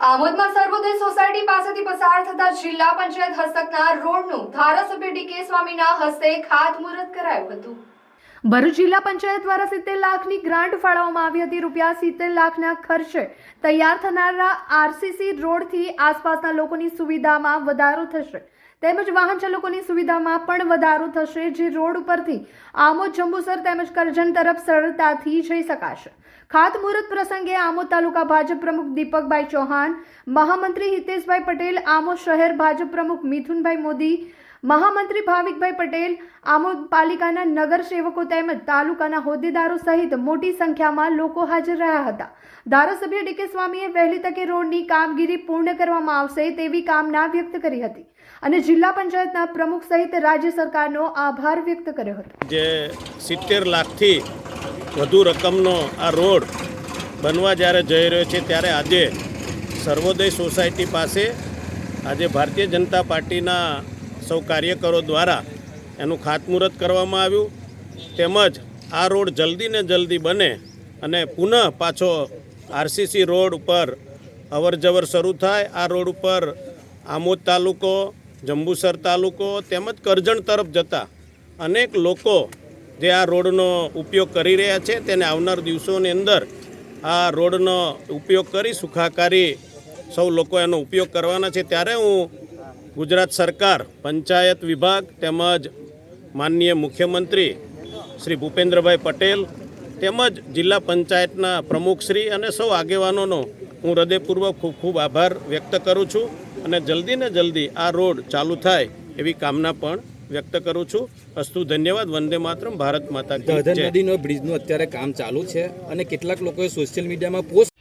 આમોદમાં સર્વોદય society પાસેથી પસાર થતા જિલ્લા પંચાયત હસ્તકના રોડનું ધારાસભ્ય ડીકે સ્વામીના હસ્તે ખાતમુહૂર્ત કરાયું હતું। ભરૂચ જિલ્લા પંચાયત દ્વારા 70 લાખની ગ્રાન્ટ ફાળવવામાં આવી હતી। રૂપિયા 70 લાખના ખર્ચે તૈયાર થનારા આરસીસી રોડથી આસપાસના લોકોની સુવિધામાં વધારો થશે તેમજ વાહન ચાલકોની સુવિધામાં પણ વધારો થશે, જે રોડ ઉપરથી આમોદ, જંબુસર તેમજ કરજણ તરફ સરળતાથી જઈ શકાશે। ખાતમુહૂર્ત પ્રસંગે આમોદ તાલુકા ભાજપ પ્રમુખ દીપકભાઈ ચૌહાણ, મહામંત્રી હિતેશભાઈ પટેલ, આમોદ શહેર ભાજપ પ્રમુખ મિથુનભાઈ મોદી, મહામંત્રી ભાવિકભાઈ પટેલ, આમોદ પાલિકાના નગરસેવકો તેમજ તાલુકાના હોદ્દેદારો સહિત મોટી સંખ્યામાં લોકો હાજર રહ્યા હતા। ધારાસભ્ય ડીકે સ્વામીએ વહેલી તકે રોડની કામગીરી પૂર્ણ કરવામાં આવશે તેવી કામના વ્યક્ત કરી હતી અને જિલ્લા પંચાયતના પ્રમુખ સહિત રાજ્ય સરકારનો આભાર વ્યક્ત કર્યો હતો। જે 70 લાખથી વધુ રકમનો આ રોડ બનવા જ્યારે જઈ રહ્યો છે, ત્યારે આજે સર્વોદય સોસાયટી પાસે આજે ભારતીય જનતા પાર્ટીના સૌ કાર્યકરો દ્વારા એનું ખાતમુહૂર્ત કરવામાં આવ્યું। તેમજ આ રોડ જલ્દી ને જલ્દી બને અને પુનઃ પાછો આરસીસી રોડ ઉપર અવરજવર શરૂ થાય। આ રોડ ઉપર આમોદ તાલુકો, જંબુસર તાલુકો તેમજ કરજણ તરફ જતા અનેક લોકો જે આ રોડનો ઉપયોગ કરી રહ્યા છે, તેને આવનાર દિવસોની અંદર આ રોડનો ઉપયોગ કરી સુખાકારી સૌ લોકો એનો ઉપયોગ કરવાના છે। ત્યારે હું ગુજરાત સરકાર, પંચાયત વિભાગ તેમજ માનનીય મુખ્યમંત્રી શ્રી ભૂપેન્દ્રભાઈ પટેલ તેમજ જિલ્લા પંચાયતના પ્રમુખશ્રી અને સૌ આગેવાનોનો હું હૃદયપૂર્વક ખૂબ ખૂબ આભાર વ્યક્ત કરું છું અને જલ્દી ને જલ્દી આ રોડ ચાલુ થાય એવી કામના પણ વ્યક્ત કરું છું। અસ્તુ, ધન્યવાદ, વંદે માતરમ, ભારત માતા કી જય। નદીનો બ્રિજનું અત્યારે કામ ચાલુ છે અને કેટલાક લોકોએ સોશિયલ મીડિયામાં પોસ્ટ